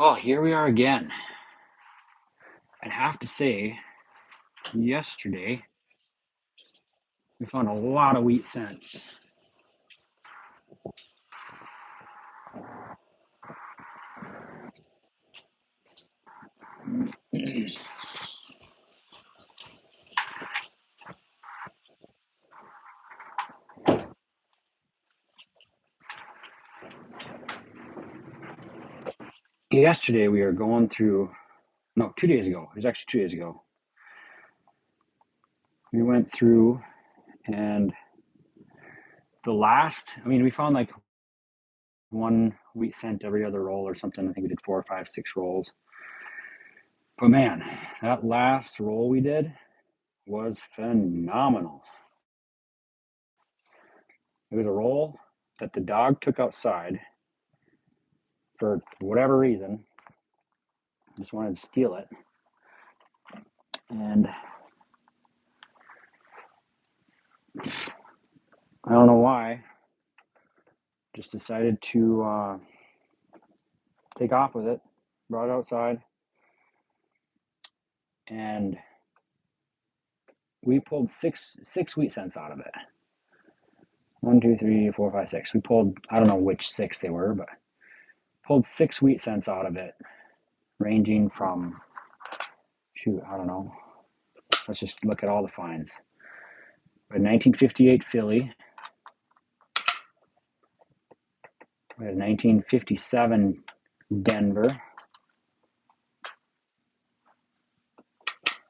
Well, here we are again. I'd have to say, yesterday we found a lot of wheat cents. Yesterday we were going through, no, 2 days ago. It was actually 2 days ago. We went through and we found like one wheat cent every other roll or something. I think we did 4, 5, 6 rolls. But man, that last roll we did was phenomenal. It was a roll that the dog took outside for whatever reason. Just wanted to steal it. And I don't know why, just decided to take off with it, brought it outside, and we pulled six wheat cents out of it. 1, 2, 3, 4, 5, 6. We pulled, I don't know which 6 they were, but pulled 6 wheat cents out of it, ranging from, I don't know. Let's just look at all the finds. We had 1958 Philly. We had 1957 Denver.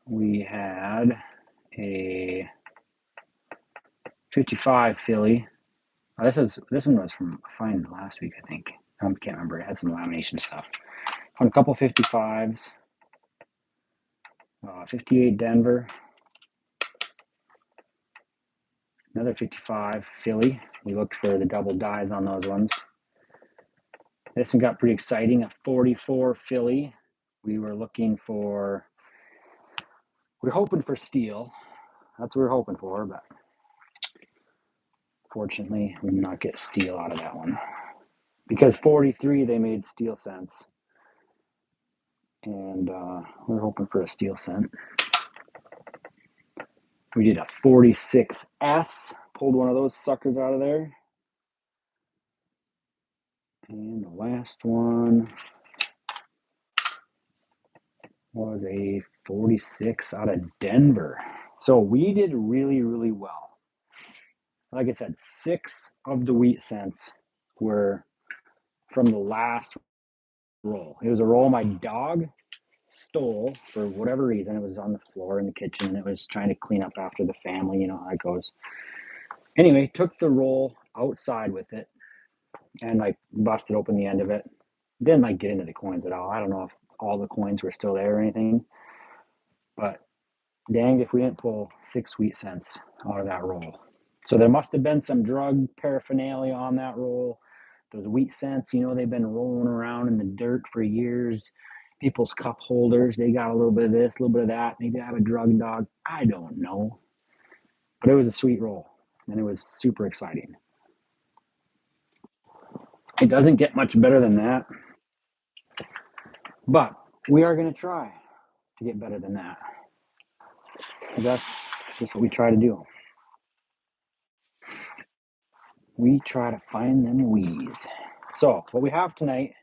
We had a 55 Philly. Oh, this one was from a find last week, I think. I can't remember. It had some lamination stuff. Found a couple 55s. 58 Denver. Another 55 Philly. We looked for the double dies on those ones. This one got pretty exciting. A 44 Philly. We were hoping for steel. That's what we were hoping for, but fortunately we did not get steel out of that one. Because 43 they made steel cents. And we were hoping for a steel cent. We did a 46S, pulled one of those suckers out of there. And the last one was a 46 out of Denver. So we did really, really well. Like I said, 6 of the wheat cents were from the last roll. It was a roll my dog stole for whatever reason. It was on the floor in the kitchen and it was trying to clean up after the family. You know how it goes. Anyway, took the roll outside with it and like busted open the end of it. Didn't like get into the coins at all. I don't know if all the coins were still there or anything, but danged if we didn't pull 6 wheat cents out of that roll. So there must have been some drug paraphernalia on that roll. Those wheat cents, they've been rolling around in the dirt for years. People's cup holders, they got a little bit of this, a little bit of that. Maybe I have a drug dog. I don't know. But it was a sweet roll, and it was super exciting. It doesn't get much better than that, but we are going to try to get better than that. That's just what we try to do. We try to find them wheeze. So what we have tonight,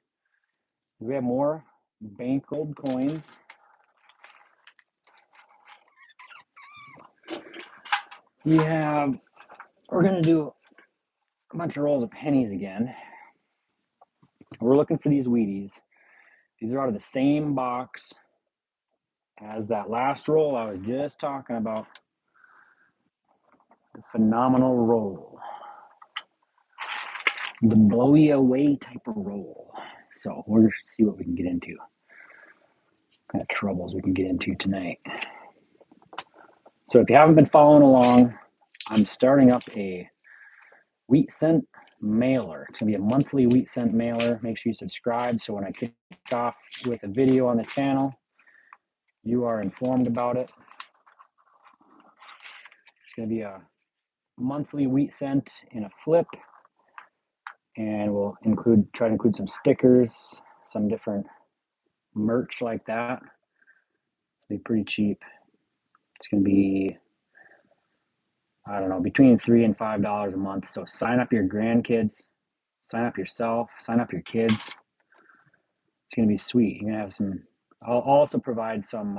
we have more bankrolled coins. We're going to do a bunch of rolls of pennies again. We're looking for these Wheaties. These are out of the same box as that last roll I was just talking about. The phenomenal roll. The blow you away type of roll. So we're going to see what we can get into. What kind of troubles we can get into tonight. So if you haven't been following along, I'm starting up a wheat cent mailer. It's going to be a monthly wheat cent mailer. Make sure you subscribe so when I kick off with a video on the channel, you are informed about it. It's going to be a monthly wheat cent in a flip, and we'll try to include some stickers, some different merch like that, it'll be pretty cheap. It's going to be, I don't know, between $3 and $5 a month. So sign up your grandkids, sign up yourself, sign up your kids. It's going to be sweet. You're going to have some, I'll also provide some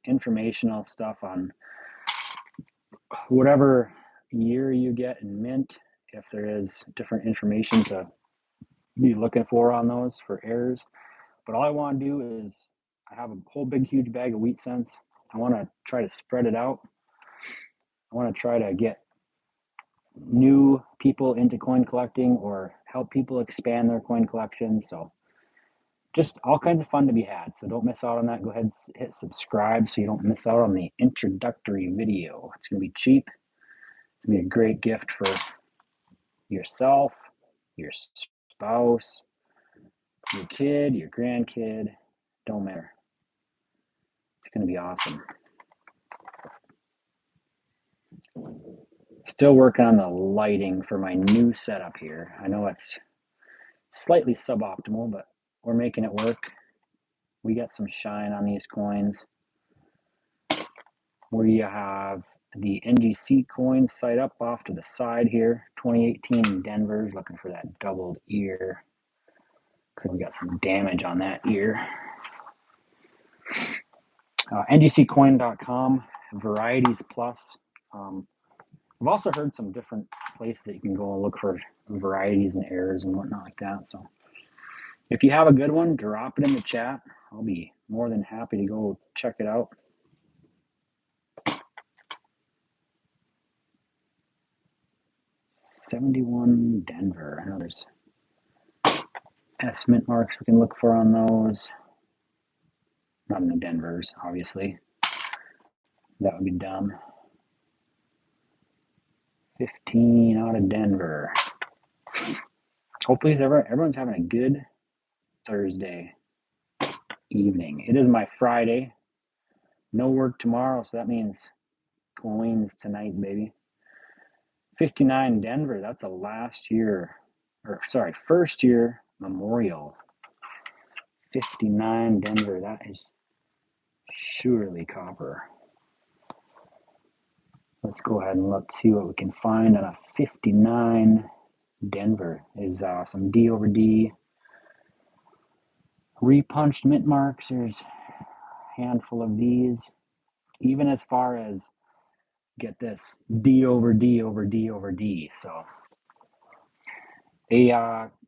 informational stuff on whatever year you get in mint, if there is different information to be looking for on those for errors. But all I want to do is I have a whole big huge bag of wheat cents. I want to try to spread it out. I want to try to get new people into coin collecting or help people expand their coin collection. So just all kinds of fun to be had. So don't miss out on that. Go ahead and hit subscribe so you don't miss out on the introductory video. It's going to be cheap. It's going to be a great gift for yourself, your spouse, your kid, your grandkid. Don't matter. It's going to be awesome. Still working on the lighting for my new setup here. I know it's slightly suboptimal, but we're making it work. We got some shine on these coins. Where you have the NGC coin site up off to the side here. 2018 Denver's looking for that doubled ear. Because we got some damage on that ear. NGCcoin.com, varieties plus. I've also heard some different places that you can go and look for varieties and errors and whatnot like that. So if you have a good one, drop it in the chat. I'll be more than happy to go check it out. '71 Denver. I know there's S mint marks we can look for on those. Not in the Denvers, obviously. That would be dumb. 15 out of Denver. Hopefully everyone's having a good Thursday evening. It is my Friday. No work tomorrow, so that means coins tonight, baby. 59 Denver, that's a first year memorial. 59 Denver, that is surely copper. Let's go ahead and see what we can find on a 59 Denver. Is some D over D repunched mint marks. There's a handful of these. Even as far as, get this, D over D over D over D. So they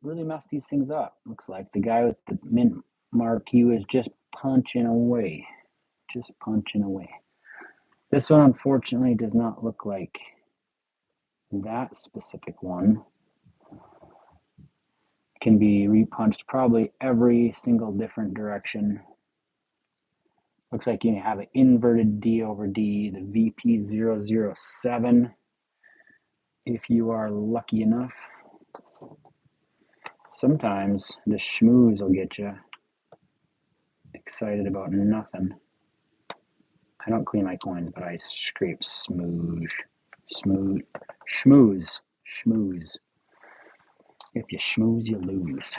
really messed these things up. Looks like the guy with the mint mark, he was just punching away. Just punching away. This one, unfortunately, does not look like that specific one. Can be repunched probably every single different direction. Looks like you have an inverted D over D, the VP007, if you are lucky enough. Sometimes the schmooze will get you excited about nothing. I don't clean my coins, but I scrape schmooze. If you schmooze, you lose.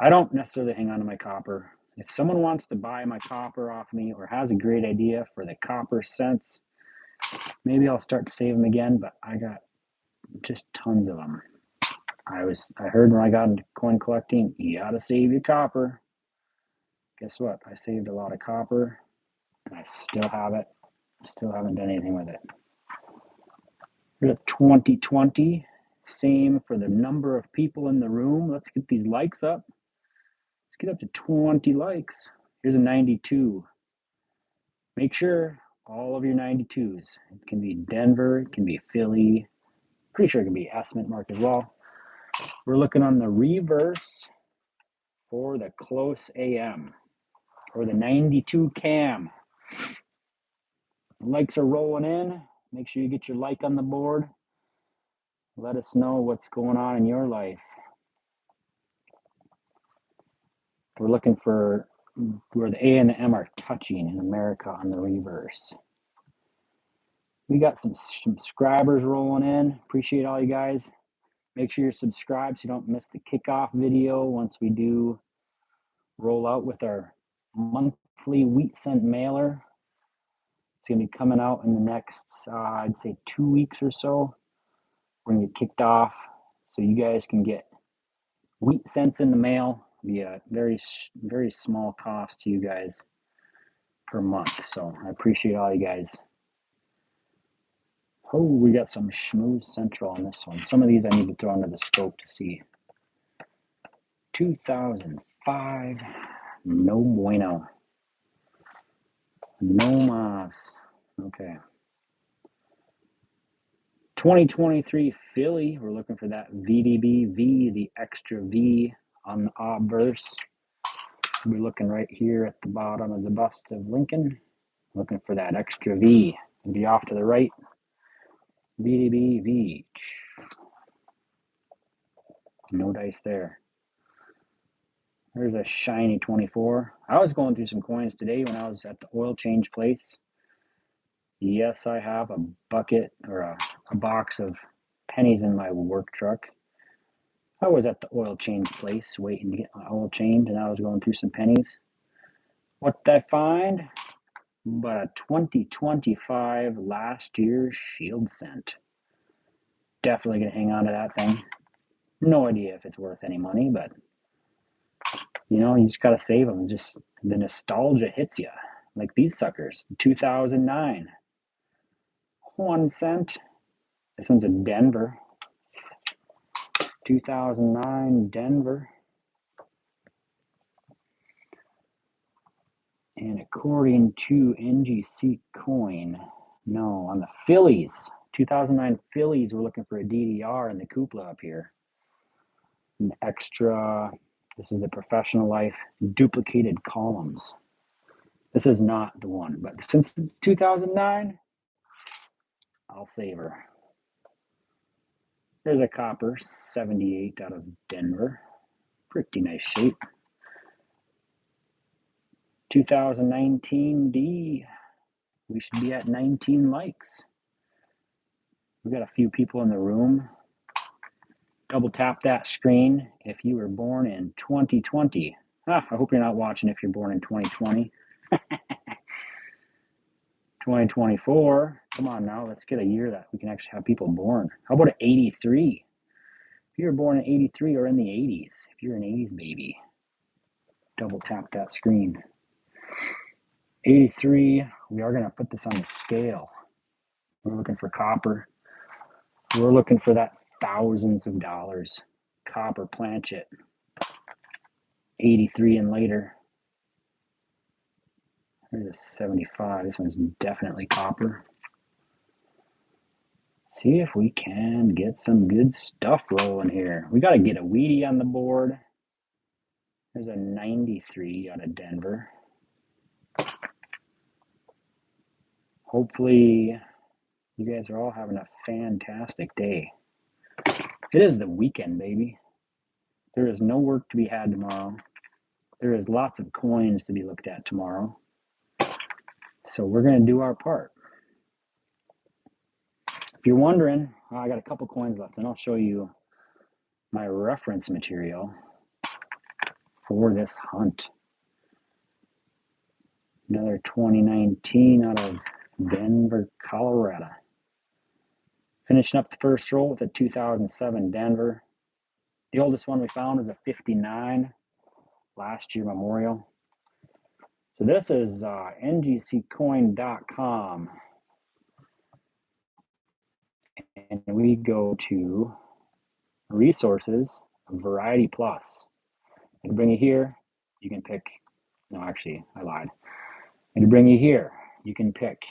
I don't necessarily hang on to my copper. If someone wants to buy my copper off me or has a great idea for the copper cents, maybe I'll start to save them again, but I got just tons of them. I heard when I got into coin collecting, you gotta save your copper. Guess what? I saved a lot of copper, and I still have it. Still haven't done anything with it. Here's a 2020. Same for the number of people in the room. Let's get these likes up. Let's get up to 20 likes. Here's a 92. Make sure all of your 92s. It can be Denver, it can be Philly. Pretty sure it can be S mint mark as well. We're looking on the reverse for the close AM or the 92 cam. Likes are rolling in. Make sure you get your like on the board. Let us know what's going on in your life. We're looking for where the A and the M are touching in America on the reverse. We got some subscribers rolling in. Appreciate all you guys. Make sure you're subscribed so you don't miss the kickoff video once we do roll out with our monthly wheat cent mailer. It's going to be coming out in the next, I'd say 2 weeks or so. We're going to get kicked off so you guys can get wheat cents in the mail. It'll be a very, very small cost to you guys per month. So I appreciate all you guys. Oh, we got some Schmooze Central on this one. Some of these I need to throw under the scope to see. 2005, no bueno. No mas. Okay. 2023 Philly, we're looking for that VDB-V, the extra V on the obverse. We're looking right here at the bottom of the bust of Lincoln. Looking for that extra V. It'll be off to the right. VDB-V. No dice there. There's a shiny 24. I was going through some coins today when I was at the oil change place. Yes, I have a bucket or a box of pennies in my work truck. I was at the oil change place waiting to get my oil changed, and I was going through some pennies. What did I find? But a 2025 last year's shield cent. Definitely going to hang on to that thing. No idea if it's worth any money, but you know, you just got to save them. Just the nostalgia hits you. Like these suckers. 2009. 1 cent. This one's a Denver. 2009 Denver. And according to NGC Coin, no, on the Phillies, 2009 Phillies, we're looking for a DDR in the cupola up here. An extra, this is the Professional Life duplicated columns. This is not the one, but since 2009, I'll save her. There's a copper 78 out of Denver. Pretty nice shape. 2019 D. We should be at 19 likes. We've got a few people in the room. Double tap that screen if you were born in 2020. I hope you're not watching if you're born in 2020. 2024. Come on now, let's get a year that we can actually have people born. How about an 83? If you were born in 83 or in the 80s, if you're an 80s baby, double tap that screen. 83, we are going to put this on the scale. We're looking for copper. We're looking for that thousands of dollars. Copper planchet. 83 and later. There's a 75. This one's definitely copper. See if we can get some good stuff rolling here. We got to get a Wheatie on the board. There's a 93 out of Denver. Hopefully you guys are all having a fantastic day. It is the weekend, baby. There is no work to be had tomorrow. There is lots of coins to be looked at tomorrow. So we're going to do our part. If you're wondering, I got a couple coins left, and I'll show you my reference material for this hunt. Another 2019 out of Denver, Colorado. Finishing up the first roll with a 2007 Denver. The oldest one we found was a 59, last year memorial. So this is ngccoin.com. And we go to resources, variety plus. And bring you here, you can pick, no, actually, I lied. And to bring you here, you can pick,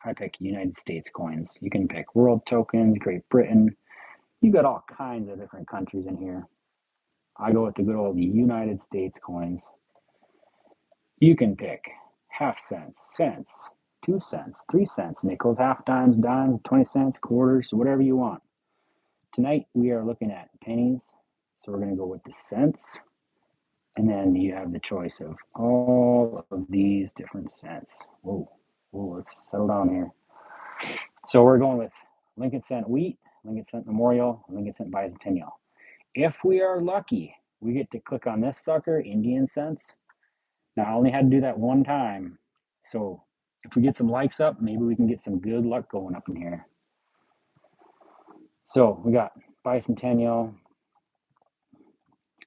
I pick United States coins. You can pick world tokens, Great Britain. You got all kinds of different countries in here. I go with the good old United States coins. You can pick half cents, cents, 2 cents, 3 cents, nickels, half dimes, 20 cents, quarters, whatever you want. Tonight we are looking at pennies, so we're going to go with the cents. And then you have the choice of all of these different cents. Whoa, let's settle down here. So we're going with Lincoln cent wheat, Lincoln cent memorial, Lincoln cent bicentennial. If we are lucky, we get to click on this sucker, Indian Sense. Now, I only had to do that one time. So if we get some likes up, maybe we can get some good luck going up in here. So we got Bicentennial,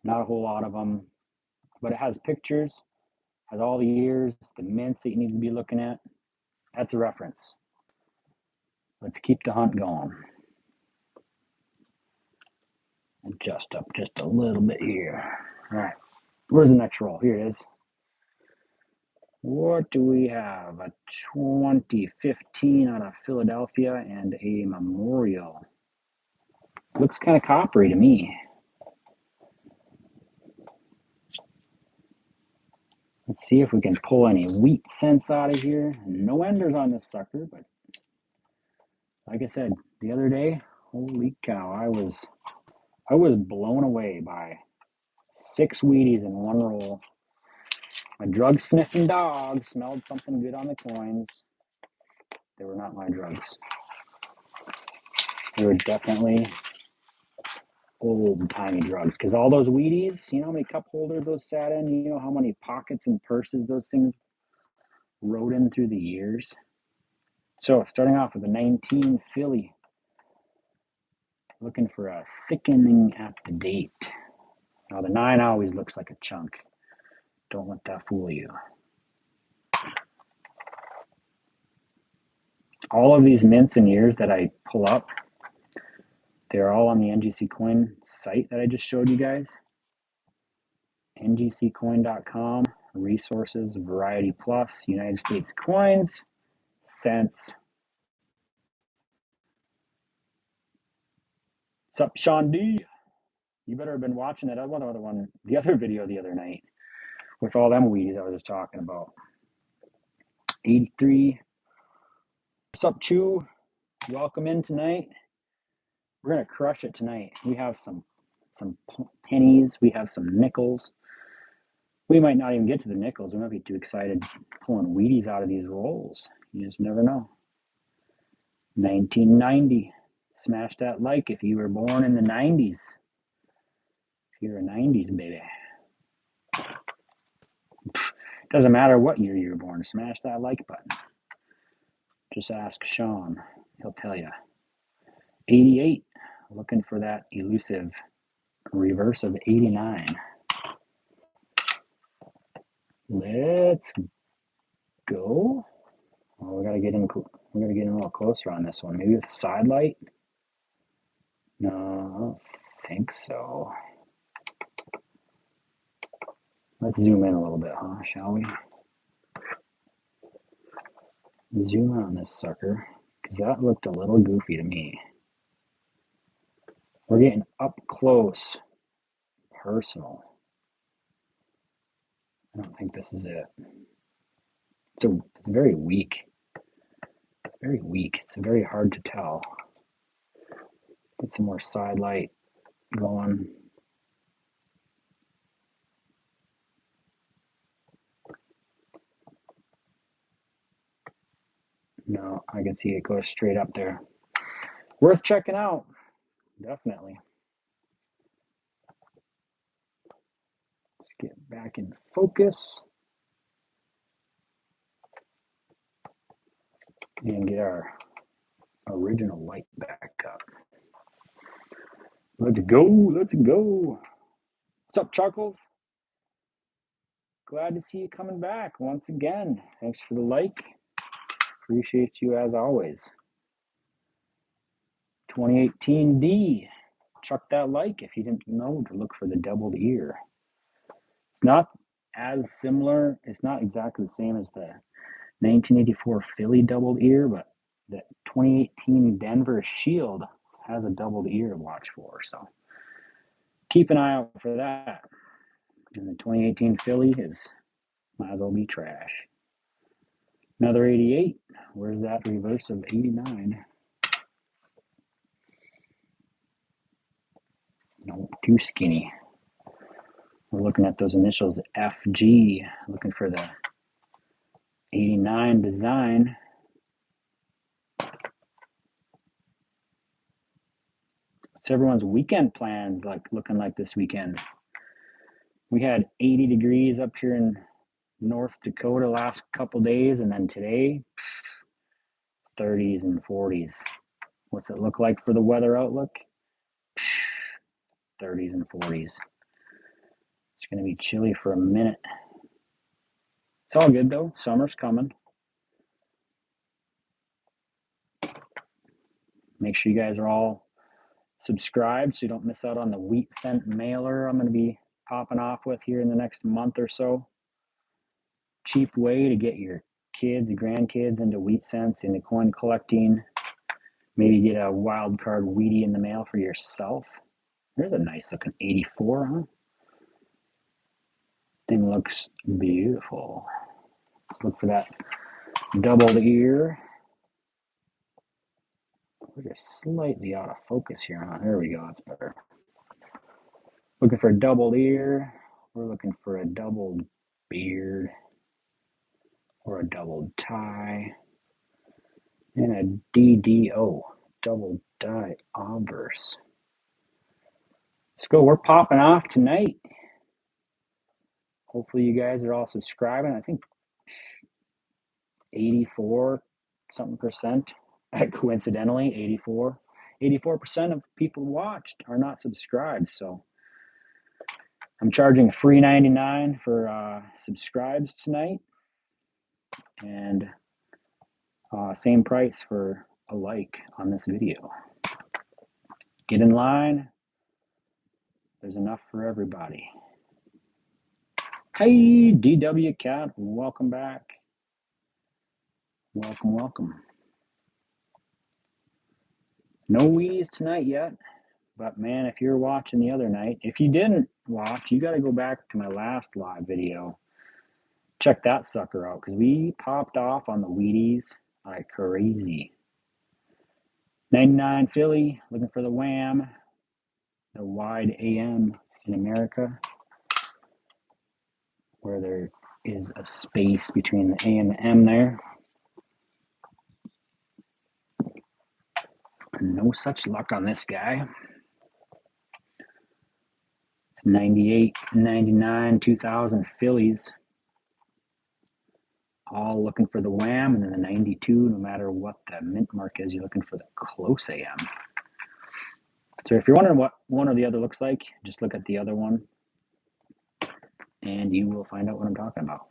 not a whole lot of them, but it has pictures, has all the years, the mints that you need to be looking at. That's a reference. Let's keep the hunt going. Adjust up just a little bit here. All right, where's the next roll? Here it is. What do we have? A 2015 out of Philadelphia and a Memorial. Looks kind of coppery to me. Let's see if we can pull any wheat scents out of here. No enders on this sucker, but like I said the other day, holy cow, I was blown away by 6 Wheaties in one roll. My drug sniffing dog smelled something good on the coins. They were not my drugs. They were definitely old-timey drugs, because all those Wheaties, you know how many cup holders those sat in? You know how many pockets and purses those things rode in through the years? So starting off with a 19 Philly. Looking for a thickening at the date. Now the 9 always looks like a chunk. Don't let that fool you. All of these mints and years that I pull up, they're all on the NGC Coin site that I just showed you guys. ngccoin.com, resources, variety plus, United States coins, cents. What's up, Sean D? You better have been watching that the other video the other night with all them Wheaties I was just talking about. 83. What's up, Chew? Welcome in tonight. We're gonna crush it tonight. We have some pennies. We have some nickels. We might not even get to the nickels. We might be too excited pulling Wheaties out of these rolls. You just never know. 1990. Smash that like if you were born in the 90s. If you're a 90s baby. Doesn't matter what year you were born. Smash that like button. Just ask Sean. He'll tell you. 88. Looking for that elusive reverse of 89. Let's go. Oh, we gotta get in a little closer on this one. Maybe with a side light? No, I don't think so. Let's zoom in a little bit, huh? Shall we? Zoom on this sucker, because that looked a little goofy to me. We're getting up close, personal. I don't think this is it. It's very weak. Very weak. It's very hard to tell. Get some more side light going. No, I can see it goes straight up there. Worth checking out. Definitely. Let's get back in focus. And get our original light back up. Let's go. Let's go. What's up, Chuckles? Glad to see you coming back once again. Thanks for the like. Appreciate you as always. 2018D. Chuck that like if you didn't know to look for the doubled ear. It's not as similar. It's not exactly the same as the 1984 Philly doubled ear, but the 2018 Denver Shield has a doubled ear to watch for. So keep an eye out for that. And the 2018 Philly might as well be trash. Another 88. Where's that reverse of 89? No, too skinny. We're looking at those initials FG, looking for the 89 design. What's everyone's weekend plans looking like this weekend? We had 80 degrees up here in North Dakota last couple days, and then today 30s and 40s. What's it look like for the weather outlook? 30s and 40s. It's going to be chilly for a minute. It's all good though. Summer's coming. Make sure you guys are all subscribed so you don't miss out on the wheat cent mailer I'm going to be popping off with here in the next month or so. Cheap way to get your kids, grandkids into wheat cents, into coin collecting. Maybe get a wild card Wheatie in the mail for yourself. There's a nice looking 84, huh? Thing looks beautiful. Let's look for that doubled ear. We're just slightly out of focus here, huh? There we go, that's better. Looking for a doubled ear. We're looking for a doubled beard or a doubled tie. And a DDO, double die obverse. Let's go. We're popping off tonight. Hopefully you guys are all subscribing. I think 84 something percent, coincidentally 84% of people watched are not subscribed. So I'm charging free 99 for subscribes tonight, and same price for a like on this video. Get in line. There's enough for everybody. Hey, DW Cat, welcome back. Welcome. No Wheaties tonight yet, but man, if you're watching the other night, if you didn't watch, you got to go back to my last live video. Check that sucker out, because we popped off on the Wheaties like crazy. 99 Philly, looking for the Wham, the wide AM in America, where there is a space between the A and the M there. No such luck on this guy. It's 98, 99, 2000 Phillies. All looking for the Wham, and then the 92, no matter what the mint mark is, you're looking for the close AM. So if you're wondering what one or the other looks like, just look at the other one, and you will find out what I'm talking about.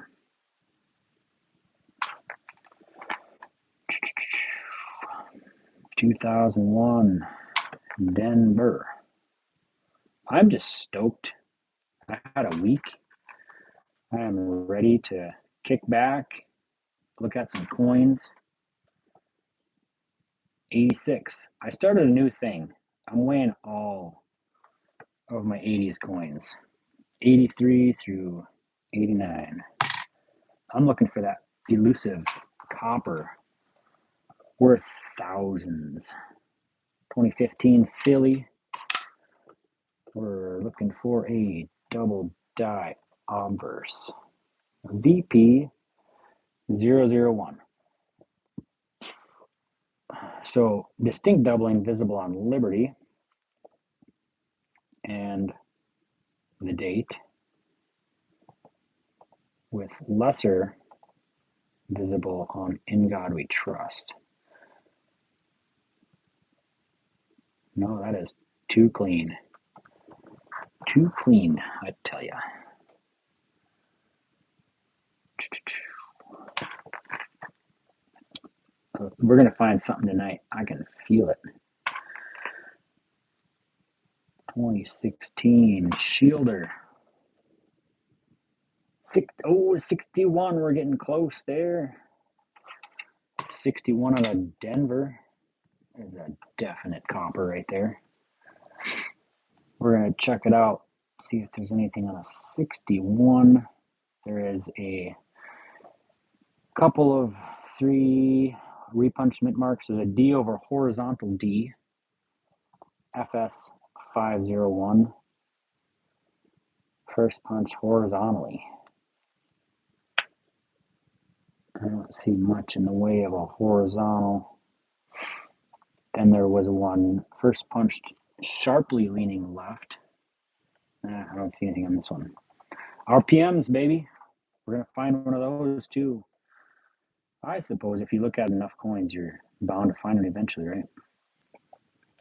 (2001) Denver. I'm just stoked. I had a week. I am ready to kick back, look at some coins. 86. I started a new thing. I'm weighing all of my 80s coins. 83 through 89. I'm looking for that elusive copper worth thousands. 2015 Philly. We're looking for a double die obverse. VP 001. So distinct doubling visible on Liberty and the date, with lesser visible on In God We Trust. No, that is too clean. Too clean, I tell ya. We're going to find something tonight. I can feel it. 2016 Shielder. 61. We're getting close there. 61 out of Denver. There's a definite copper right there. We're going to check it out. See if there's anything on a 61. There is a couple of 3 repunched mint marks. There's a D over horizontal D. FS 501. First punch horizontally. I don't see much in the way of a horizontal. Then there was one first punched sharply leaning left. I don't see anything on this one. RPMs, baby. We're going to find one of those too. I suppose if you look at enough coins, you're bound to find it eventually, right?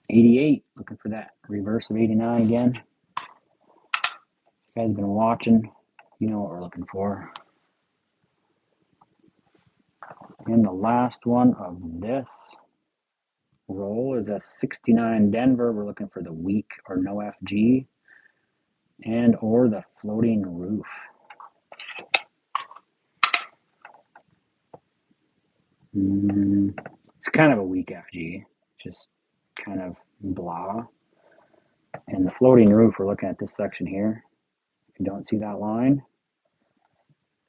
88, looking for that reverse of 89 again. You guys been watching, you know what we're looking for. And the last one of this roll is a 69 Denver. We're looking for the weak or no FG and or the floating roof. It's kind of a weak FG, just kind of blah. And the floating roof, we're looking at this section here. If you don't see that line,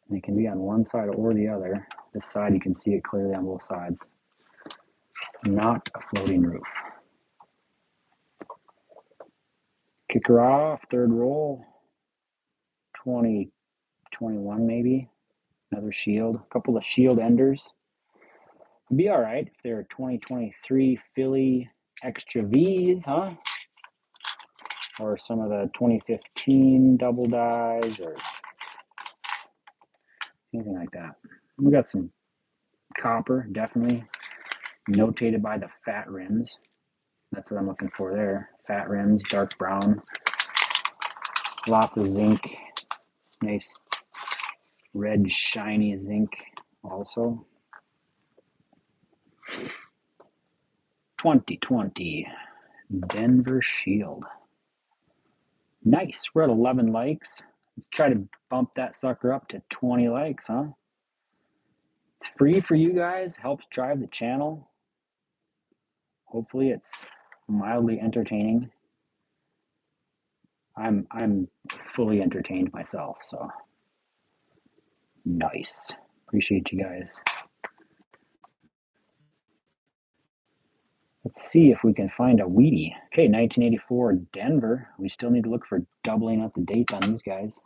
and it can be on one side or the other. This side, you can see it clearly on both sides. Not a floating roof. Kicker off, third roll, 20, 21 maybe. Another shield, a couple of shield enders. Would be all right if they're 2023 Philly Extra V's, huh? Or some of the 2015 double dies or anything like that. We got some copper, definitely notated by the fat rims. That's what I'm looking for there. Fat rims, dark brown, lots of zinc, nice red shiny zinc also. 2020 Denver Shield. Nice, we're at 11 likes. Let's try to bump that sucker up to 20 likes, huh? It's free for you guys, helps drive the channel. Hopefully it's mildly entertaining. I'm fully entertained myself, so nice. Appreciate you guys. Let's see if we can find a Wheatie. Okay, 1984 Denver. We still need to look for doubling up the dates on these guys.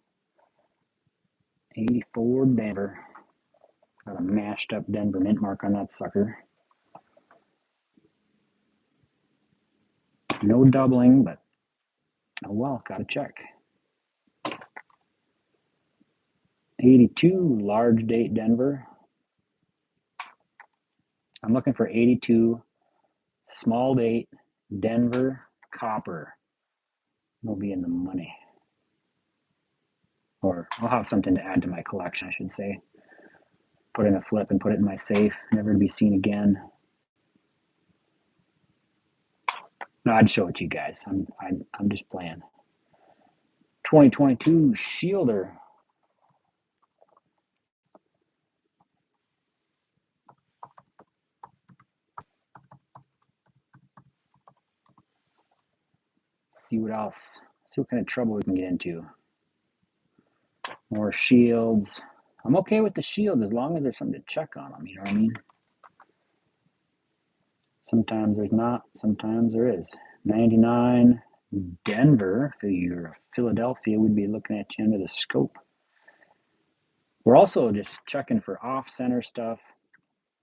84 Denver. Got a mashed up Denver mint mark on that sucker. No doubling, but oh well, gotta check. 82 large date Denver. I'm looking for 82 small date Denver copper. Will be in the money. Or I'll have something to add to my collection, I should say. Put in a flip and put it in my safe, never to be seen again. No, I'd show it to you guys. I'm just playing. 2022 Shielder. See what else. See what kind of trouble we can get into. More shields. I'm okay with the shields as long as there's something to check on them. You know what I mean? Sometimes there's not. Sometimes there is. 99 Denver. If you're Philadelphia, we'd be looking at you under the scope. We're also just checking for off-center stuff.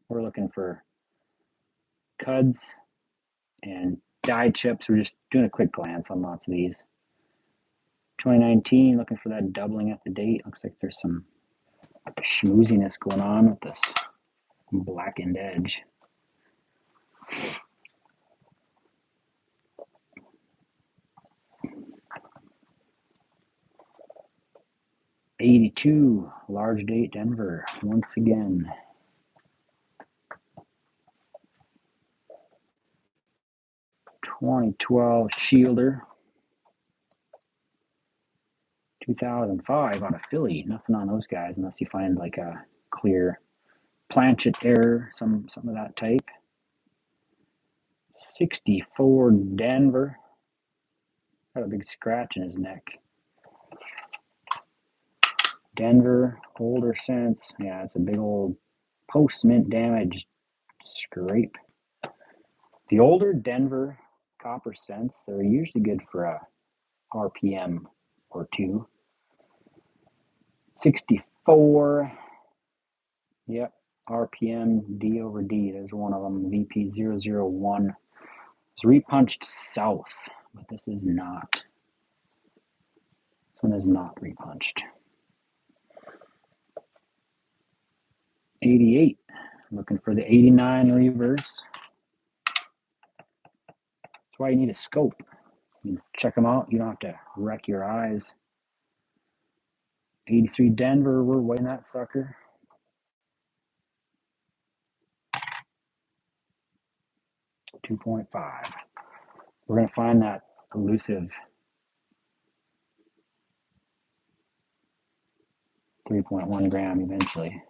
We're looking for cuds and die chips. We're just doing a quick glance on lots of these. 2019, looking for that doubling at the date. Looks like there's some schmooziness going on with this blackened edge. '82 large date Denver once again. 2012 Shielder. 2005 out of Philly. Nothing on those guys unless you find like a clear planchet error, some of that type. 64 Denver. Got a big scratch in his neck. Denver, older sense. Yeah, it's a big old post-mint damage scrape. The older Denver copper cents, they're usually good for a RPM or two. 64. Yep, RPM D over D. There's one of them, VP001. It's repunched south, but this is not. This one is not repunched. 88. Looking for the 89 reverse. That's why you need a scope. You can check them out. You don't have to wreck your eyes. 83 Denver, we're winning that sucker. .5. We're going to find that elusive 3.1 gram eventually.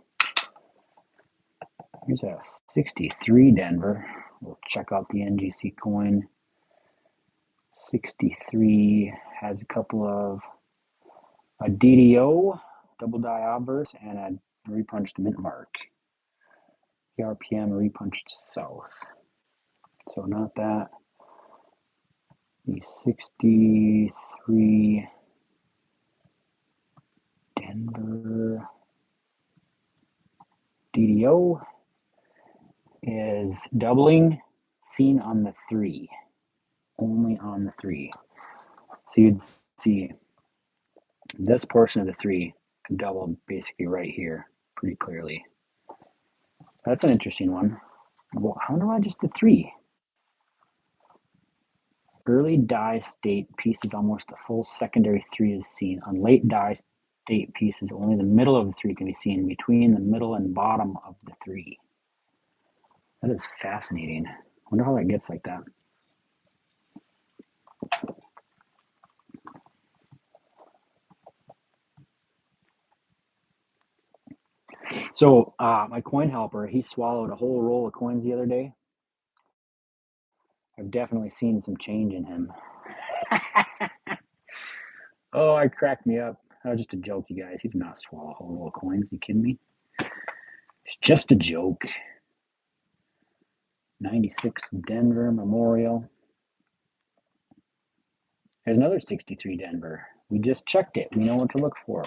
Here's a 63 Denver. We'll check out the NGC coin. 63 has a couple of a DDO, double die obverse, and a repunched mint mark. The RPM repunched south. So not that. The 63 Denver DDO is doubling, seen on the 3. Only on the 3. So you'd see this portion of the 3 doubled basically right here pretty clearly. That's an interesting one. Well, I wonder why just the 3. Early die state pieces, almost a full secondary 3 is seen. On late die state pieces, only the middle of the 3 can be seen, between the middle and bottom of the 3. That is fascinating. I wonder how that gets like that. So my coin helper, he swallowed a whole roll of coins the other day. I've definitely seen some change in him. Oh, it cracked me up. That was just a joke, you guys. He did not swallow a whole roll of coins. Are you kidding me? It's just a joke. 96 Denver Memorial. There's another 63 Denver. We just checked it. We know what to look for.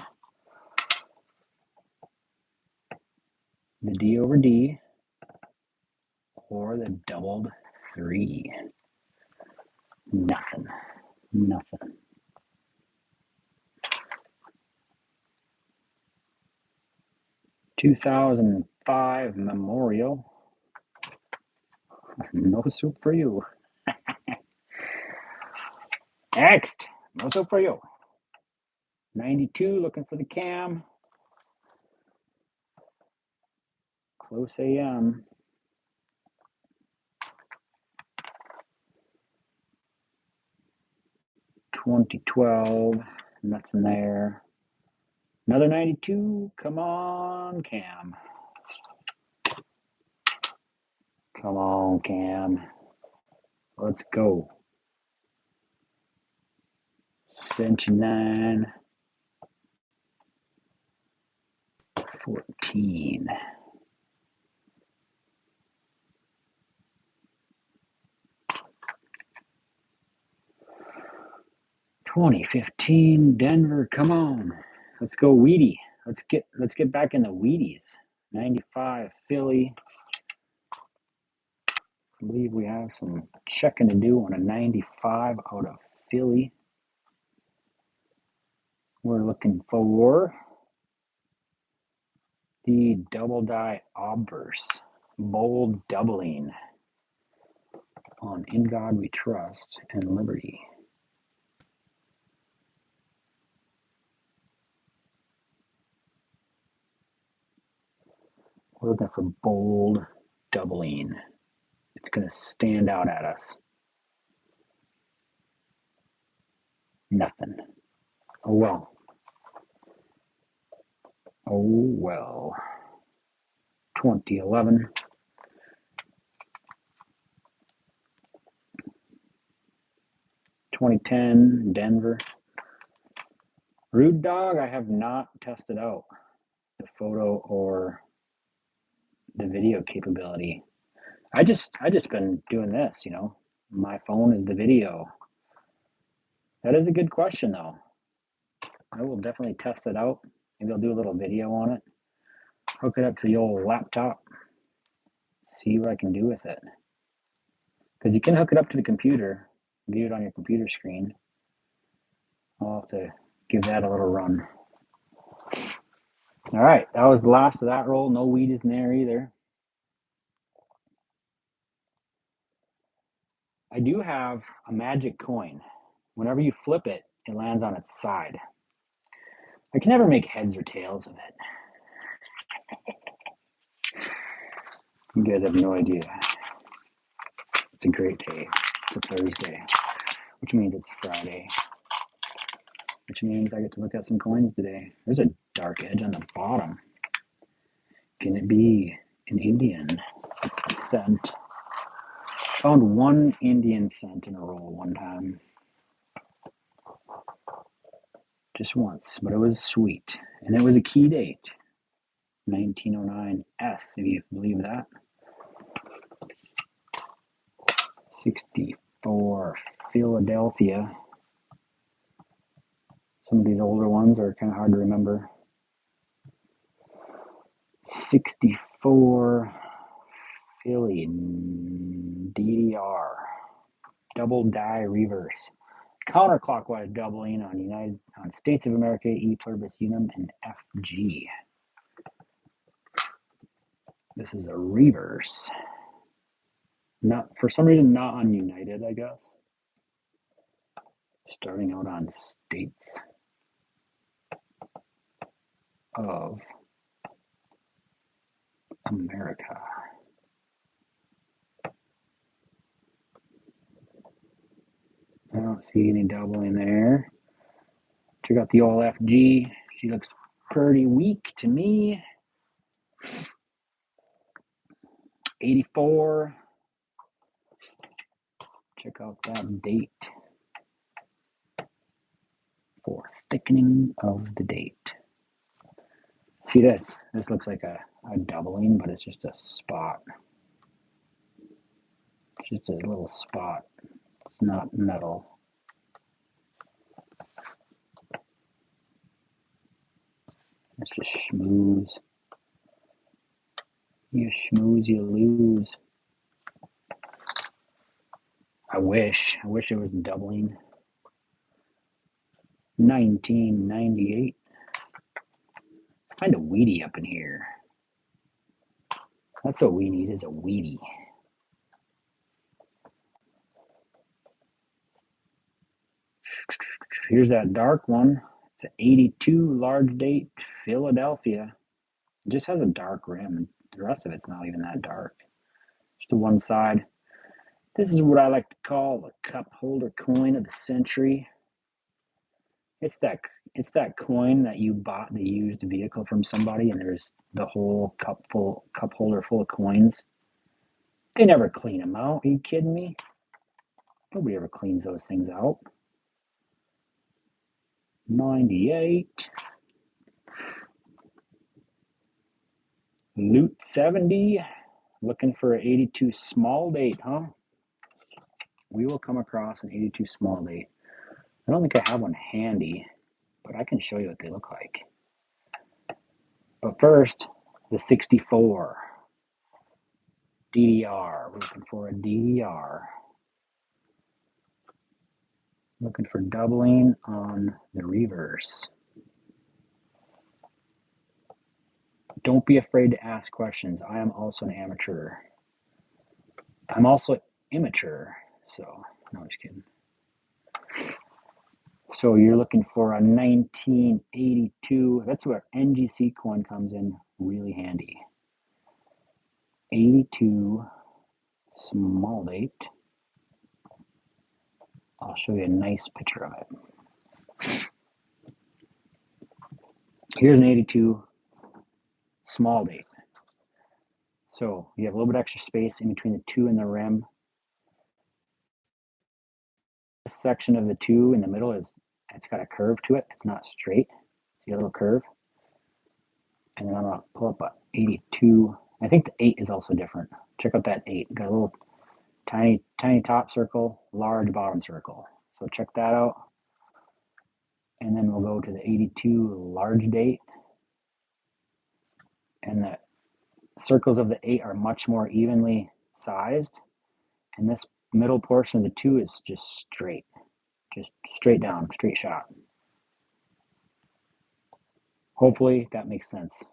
The D over D or the doubled 3. Nothing. 2005 Memorial. No soup for you. Next. No soup for you. 92, looking for the cam. Close AM. 2012, nothing there. Another 92, come on, cam. Come on, cam. Let's go. 79, 14. $20.15 Denver, come on. Let's go Wheatie. Let's get back in the Wheaties. 95 Philly. I believe we have some checking to do on a 95 out of Philly. We're looking for the double die obverse, bold doubling on In God We Trust and Liberty. We're looking for bold doubling. It's going to stand out at us. Nothing. Oh well. Oh well. 2011. 2010 Denver. Rude Dog, I have not tested out the photo or the video capability. I just been doing this, you know. My phone is the video. That is a good question though. I will definitely test it out. Maybe I'll do a little video on it. Hook it up to the old laptop. See what I can do with it. Because you can hook it up to the computer, view it on your computer screen. I'll have to give that a little run. All right, that was the last of that roll. No weed is in there either. I do have a magic coin. Whenever you flip it, it lands on its side. I can never make heads or tails of it. You guys have no idea. It's a great day. It's a Thursday, which means it's Friday, which means I get to look at some coins today. There's a dark edge on the bottom. Can it be an Indian cent? Found one Indian cent in a roll one time. Just once, but it was sweet. And it was a key date. 1909 S, if you believe that. 64 Philadelphia. Some of these older ones are kind of hard to remember. 64 Philly DDR. Double die reverse. Counterclockwise doubling on States of America, E pluribus unum, and FG. This is a reverse. Not for some reason not on United, I guess. Starting out on States of America. I don't see any doubling there. Check out the old FG. She looks pretty weak to me. 84. Check out that date for thickening of the date. See this? This looks like a doubling, but it's just a spot. It's just a little spot. It's not metal. It's just schmooze. You schmooze, you lose. I wish it was doubling. 1998. It's kind of weedy up in here. That's what we need, is a weedy. Here's that dark one. It's an 82 large date, Philadelphia. It just has a dark rim. The rest of it's not even that dark. Just the one side. This is what I like to call the cup holder coin of the century. It's that coin that you bought the used vehicle from somebody, and there's the whole cup holder full of coins. They never clean them out. Are you kidding me? Nobody ever cleans those things out. 98. Loot 70. Looking for an 82 small date, huh? We will come across an 82 small date. I don't think I have one handy, but I can show you what they look like. But first, the 64 DDR. We're looking for a DDR. Looking for doubling on the reverse. Don't be afraid to ask questions. I am also an amateur. I'm also immature, so no, I'm just kidding. So you're looking for a 1982. That's where NGC coin comes in really handy. 82 small date. I'll show you a nice picture of it. Here's an 82 small date. So you have a little bit extra space in between the 2 and the rim. This section of the 2 in the middle it's got a curve to it. It's not straight. See a little curve? And then I'm gonna pull up a 82. I think the 8 is also different. Check out that 8. Got a little tiny top circle, large bottom circle. So check that out. And then we'll go to the 82 large date. And the circles of the 8 are much more evenly sized. And this middle portion of the 2 is just straight down, straight shot. Hopefully that makes sense.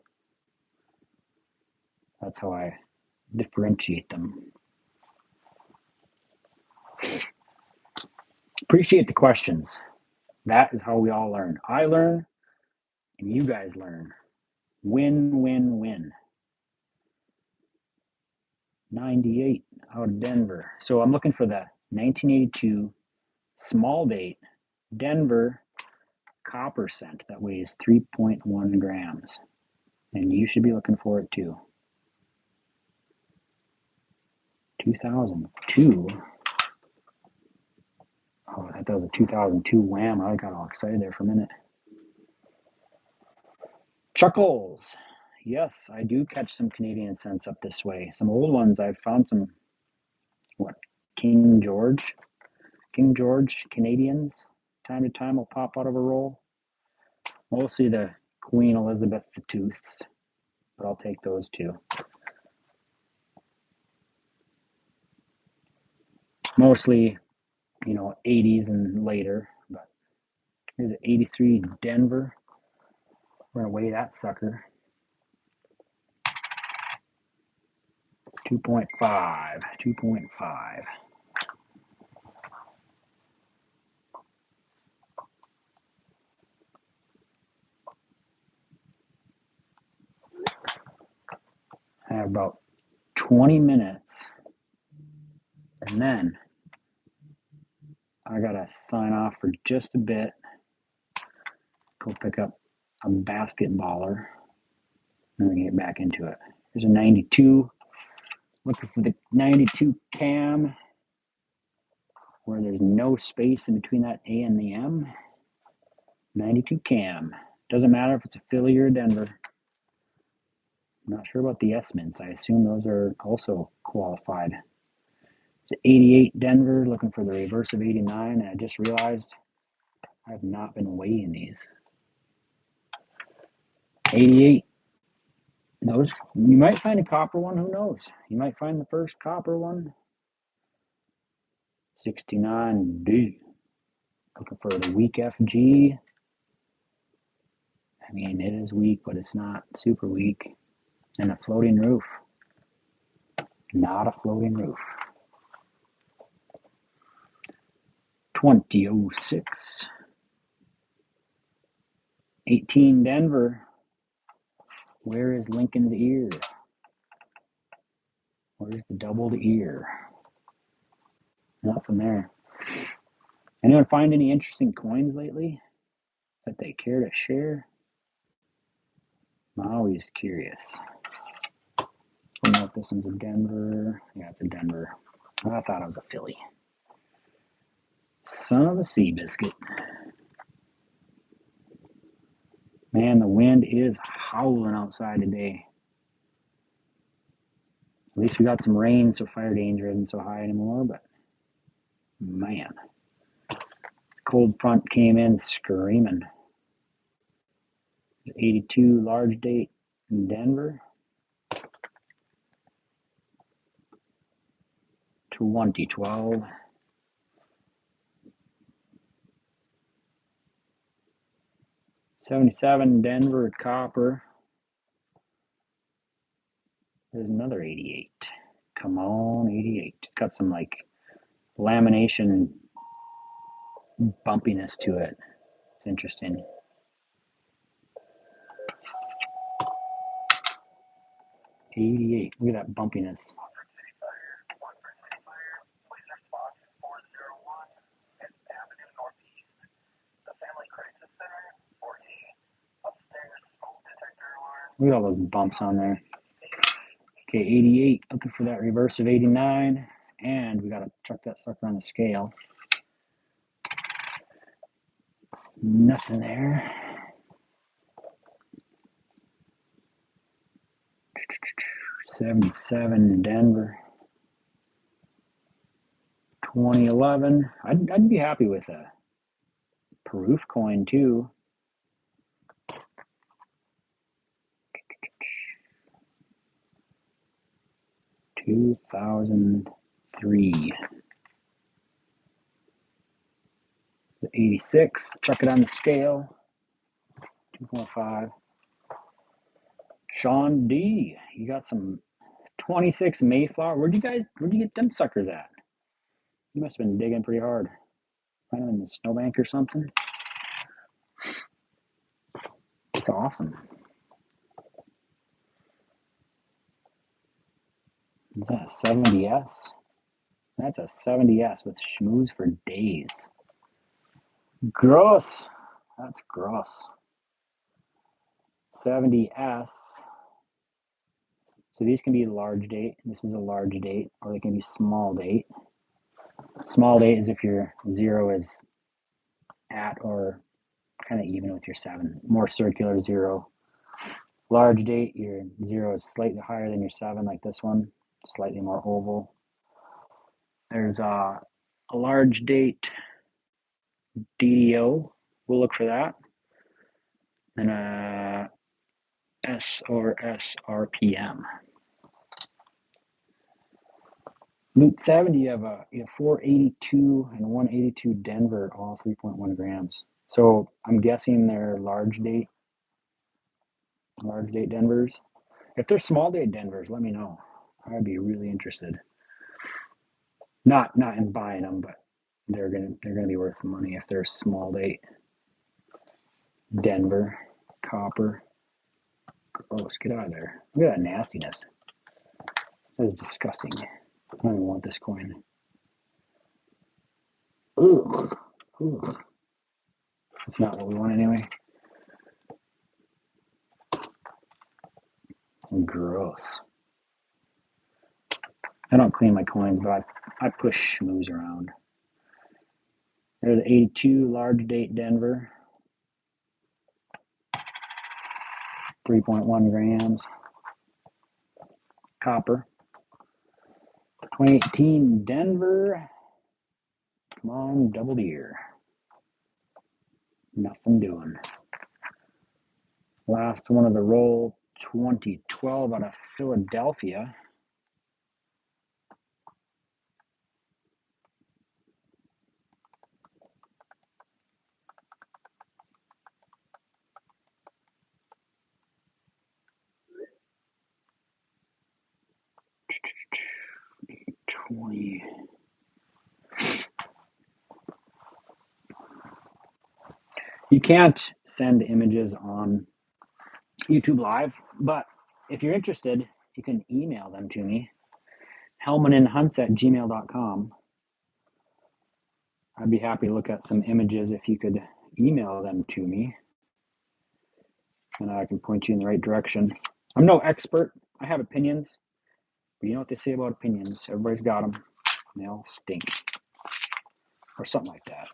That's how I differentiate them. Appreciate the questions. That is how we all learn. I learn and you guys learn. Win, win, win. 98 out of Denver. So I'm looking for the 1982 small date Denver copper cent that weighs 3.1 grams. And you should be looking for it too. 2002. Oh, I thought that was a 2002 Wham. I got all excited there for a minute. Chuckles. Yes, I do catch some Canadian cents up this way. Some old ones. I've found some, what, King George Canadians. Time to time will pop out of a roll. Mostly the Queen Elizabeth II, but I'll take those too. Mostly, 80s and later. But here's an 83 Denver. We're gonna weigh that sucker. 2.5. I have about 20 minutes, and then I gotta sign off for just a bit. Go pick up a basketballer, and then get back into it. There's a 92. Looking for the 92 cam, where there's no space in between that A and the M. 92 cam. Doesn't matter if it's a Philly or a Denver. I'm not sure about the S-mints. I assume those are also qualified. It's 88 Denver, looking for the reverse of 89, and I just realized I have not been weighing these. 88. Those, you might find a copper one, who knows? You might find the first copper one. 69D. Looking for the weak FG. I mean, it is weak, but it's not super weak. And a floating roof. Not a floating roof. 2006. 18 Denver. Where is Lincoln's ear? Where's the doubled ear? Not from there. Anyone find any interesting coins lately that they care to share? I'm always curious. I don't know if this one's a Denver. Yeah, it's a Denver. I thought it was a Philly. Son of a sea biscuit. Man, the wind is howling outside today. At least we got some rain, so fire danger isn't so high anymore, but man. Cold front came in screaming. 82 large date in Denver. 2012. 77 Denver copper. There's another 88. Come on, 88. Got some like lamination bumpiness to it. It's interesting. $88. Look at that bumpiness. Look at all those bumps on there. Okay, 88. Looking for that reverse of 89. And we got to chuck that sucker on the scale. Nothing there. 77 Denver. 2011. I'd be happy with a Proof coin too. 2003. 86. Chuck it on the scale. 2.5. Sean D, you got some 26 Mayflower. Where'd you get them suckers at? You must have been digging pretty hard. Find them in the snowbank or something. It's awesome. Is that a 70S? That's a 70S with schmooze for days. Gross. That's gross. 70S. So these can be large date. This is a large date, or they can be small date. Small date is if your 0 is at or kind of even with your 7. More circular 0. Large date, your 0 is slightly higher than your 7, like this one. Slightly more oval. There's a large date DDO. We'll look for that. And a S over S RPM. Loot 70, you have 482 and 182 Denver, all 3.1 grams. So I'm guessing they're large date Denvers. If they're small date Denvers, let me know. I'd be really interested. Not in buying them, but they're gonna be worth the money if they're small date Denver copper. Gross, get out of there. Look at that nastiness. That is disgusting. I don't even want this coin. Ugh. Ugh. That's not what we want anyway. Gross. I don't clean my coins, but I push schmooze around. There's the 82 large date Denver. 3.1 grams. Copper. 2018 Denver. Come on, double deer. Nothing doing. Last one of the roll, 2012 out of Philadelphia. $20. You can't send images on YouTube Live, but if you're interested, you can email them to me. helmanandhunts@gmail.com. I'd be happy to look at some images if you could email them to me, and I can point you in the right direction. I'm no expert. I have opinions, but you know what they say about opinions. Everybody's got them. And they all stink, or something like that.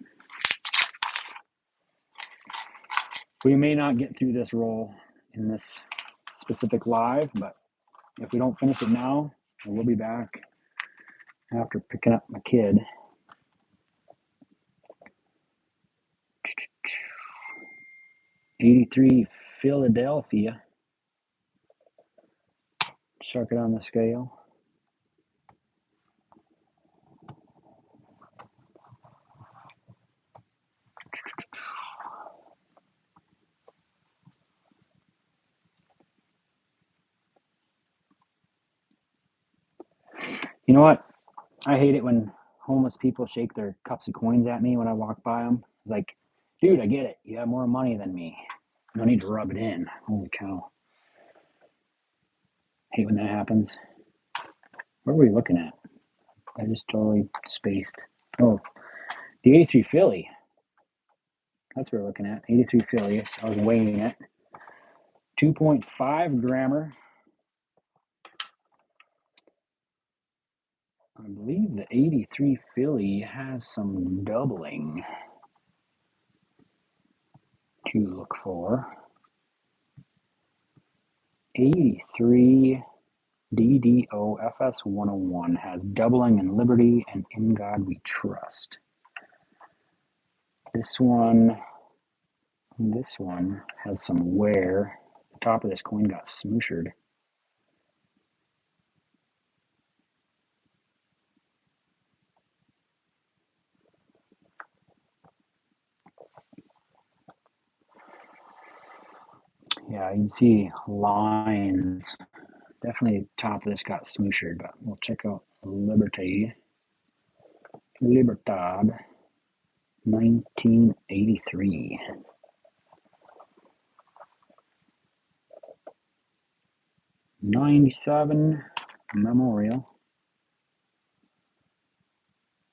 We may not get through this roll in this specific live, but if we don't finish it now, we'll be back after picking up my kid. '83 Philadelphia. Chuck it on the scale. You know what? I hate it when homeless people shake their cups of coins at me when I walk by them. It's like, dude, I get it. You have more money than me. You don't need to rub it in. Holy cow. Hate when that happens. What are we looking at? I just totally spaced. Oh, the 83 Philly. That's what we're looking at. 83 Philly. I was weighing it. 2.5 grammer. I believe the 83 Philly has some doubling to look for. 83 DDO FS 101 has doubling in Liberty and In God We Trust. This one has some wear. The top of this coin got smooshered. Yeah, you can see lines. Definitely top of this got smooshed, but we'll check out Libertad, 1983. 97 Memorial.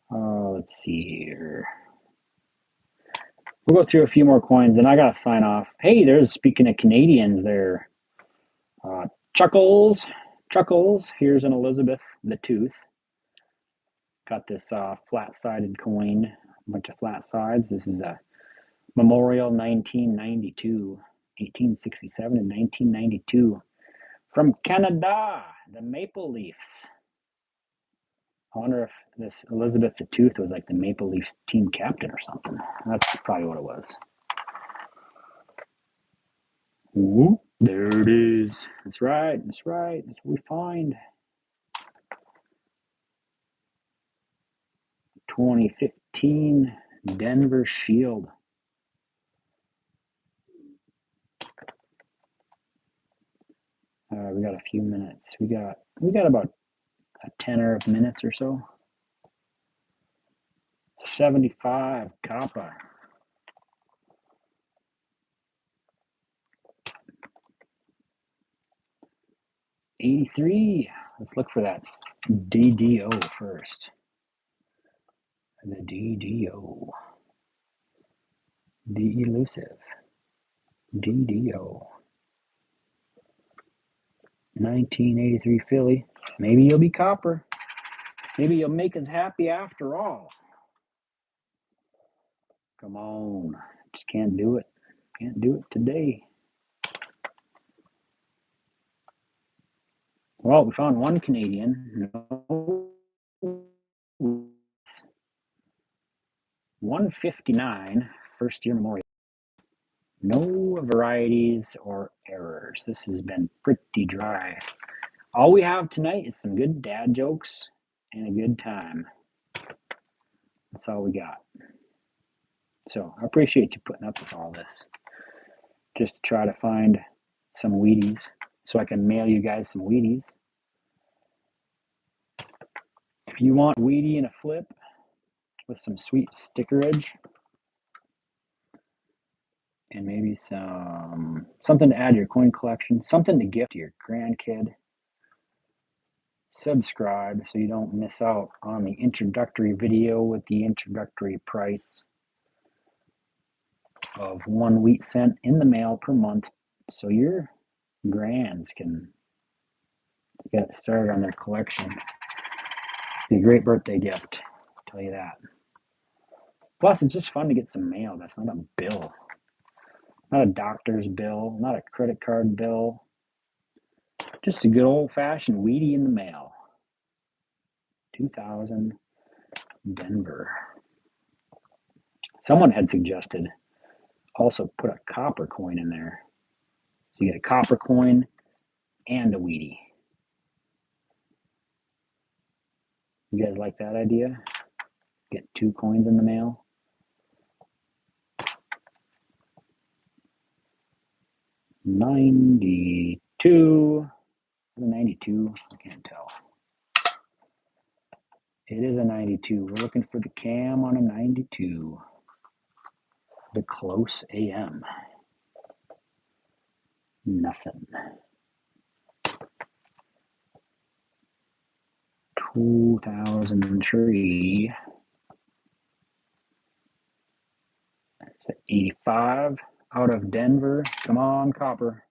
Let's see here. We'll go through a few more coins, and I gotta sign off. Hey, there's, speaking of Canadians, there. Chuckles. Here's an Elizabeth the Tooth. Got this flat-sided coin, a bunch of flat sides. This is a Memorial 1992, 1867 and 1992. From Canada, the Maple Leafs. I wonder if this Elizabeth the Tooth was like the Maple Leafs team captain or something. That's probably what it was. Ooh, there it is. That's right. That's what we find. 2015 Denver Shield. We got a few minutes. We got about a tenor of minutes or so. 75 Kappa. 83. Let's look for that DDO first. The DDO. The elusive. DDO. 1983 Philly. Maybe you'll be copper. Maybe you'll make us happy after all. Come on. Just can't do it. Can't do it today. Well, we found one Canadian. 159, first year Memorial. No varieties or errors. This has been pretty dry. All we have tonight is some good dad jokes and a good time. That's all we got. So I appreciate you putting up with all this. Just to try to find some Wheaties so I can mail you guys some Wheaties. If you want Wheatie in a flip with some sweet stickerage and maybe something to add to your coin collection, something to gift to your grandkid, subscribe so you don't miss out on the introductory video with the introductory price of 1 wheat cent in the mail per month, so your grands can get started on their collection. Be a great birthday gift, I'll tell you that. Plus, it's just fun to get some mail. That's not a bill, not a doctor's bill, not a credit card bill. Just a good old-fashioned Wheatie in the mail. 2000 Denver. Someone had suggested also put a copper coin in there. So you get a copper coin and a Wheatie. You guys like that idea? Get 2 coins in the mail? $92. 92? I can't tell. It is a 92. We're looking for the cam on a 92. The close AM. Nothing. 2003. That's 85 out of Denver. Come on, copper.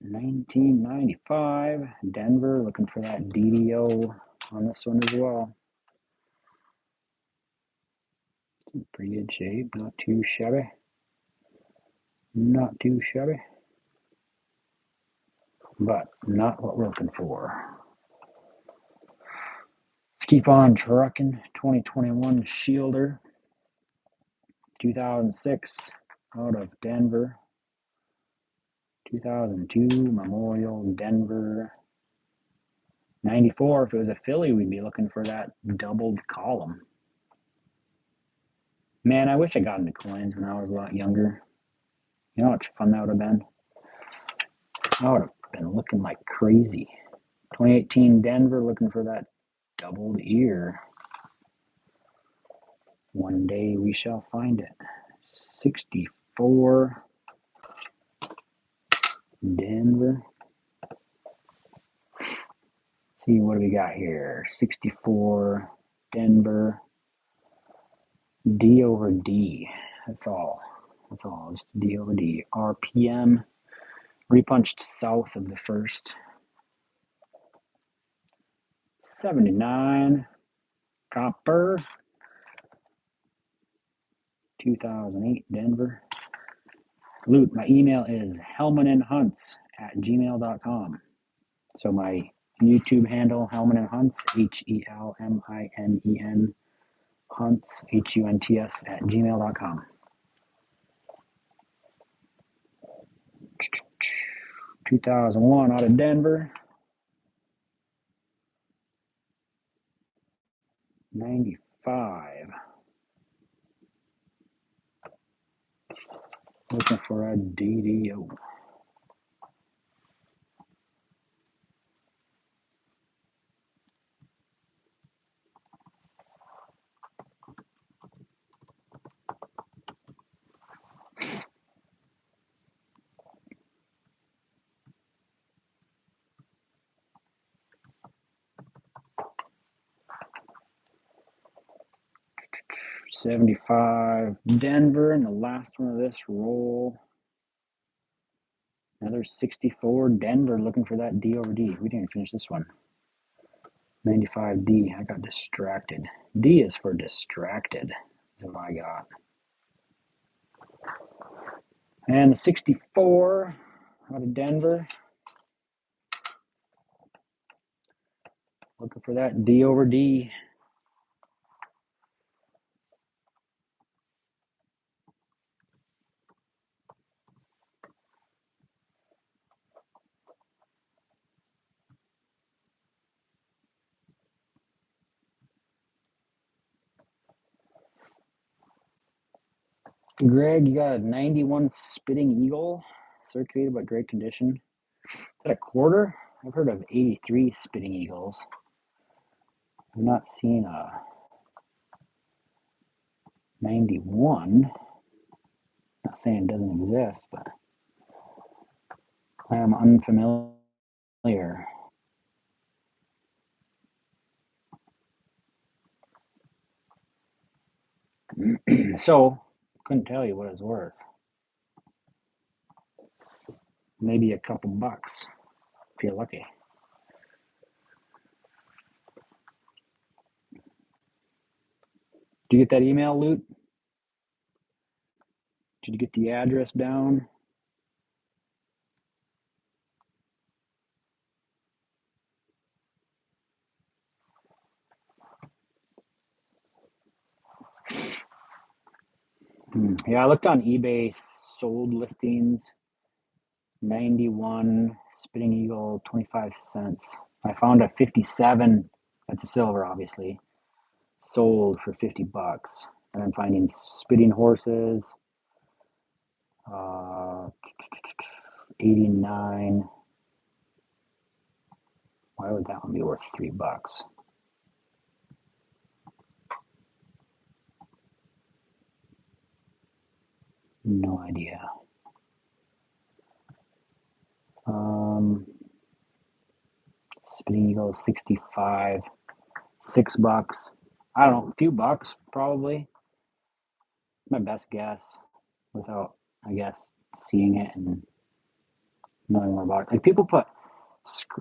1995, Denver, looking for that DDO on this one as well. Pretty good shape, not too shabby. Not too shabby. But not what we're looking for. Let's keep on trucking. 2021 Shielder. 2006 out of Denver. 2002 Memorial, Denver. 94, if it was a Philly, we'd be looking for that doubled column. Man, I wish I got into coins when I was a lot younger. You know how much fun that would have been? I would have been looking like crazy. 2018 Denver, looking for that doubled ear. One day we shall find it. 64 Denver. See, what do we got here? 64 Denver. D over D. That's all. That's all. Just D over D. RPM. Repunched south of the first. 79. Copper. 2008 Denver. Loot, my email is helmanandhunts@gmail.com. So my YouTube handle, Helman and Hunts, HELMINEN Hunts, HUNTS @gmail.com. 2001 out of Denver. 95. Looking for a DDO. $75 Denver, and the last one of this roll. Another 64 Denver, looking for that D over D. We didn't finish this one. 95 D. I got distracted. D is for distracted. That's what I got. And the 64 out of Denver. Looking for that D over D. Greg, you got a 91 Spitting Eagle, circulated but great condition. Is that a quarter? I've heard of 83 Spitting Eagles. I've not seen a 91. Not saying it doesn't exist, but I am unfamiliar. So, couldn't tell you what it's worth. Maybe a couple bucks, if you're lucky. Did you get that email, Loot? Did you get the address down? Yeah, I looked on eBay, sold listings, 91 Spitting Eagle, 25 cents. I found a 57, that's a silver, obviously, sold for 50 bucks. And I'm finding spitting horses, 89. Why would that one be worth $3? No idea. Spitting Eagle 65, $6. I don't know, a few bucks probably. My best guess, without I guess seeing it and knowing more about it. Like people put,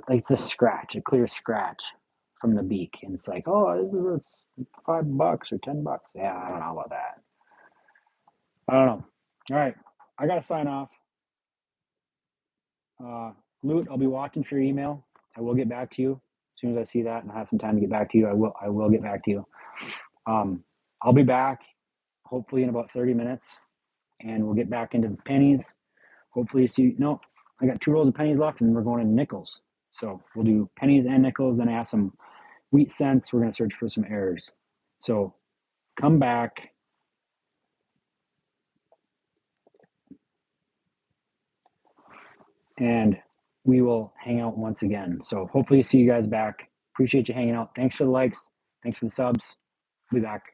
like it's a scratch, a clear scratch from the beak, and it's like, oh, this is worth $5 or $10. Yeah, I don't know about that. I don't know. All right, I gotta sign off. Loot, I'll be watching for your email. I will get back to you as soon as I see that and I have some time to get back to you. I will get back to you. I'll be back hopefully in about 30 minutes, and we'll get back into the pennies. Hopefully, see. No, I got 2 rolls of pennies left, and we're going into nickels. So we'll do pennies and nickels. Then I have some wheat cents. We're going to search for some errors. So come back and we will hang out once again. So hopefully see you guys back. Appreciate you hanging out. Thanks for the likes. Thanks for the subs. Be back.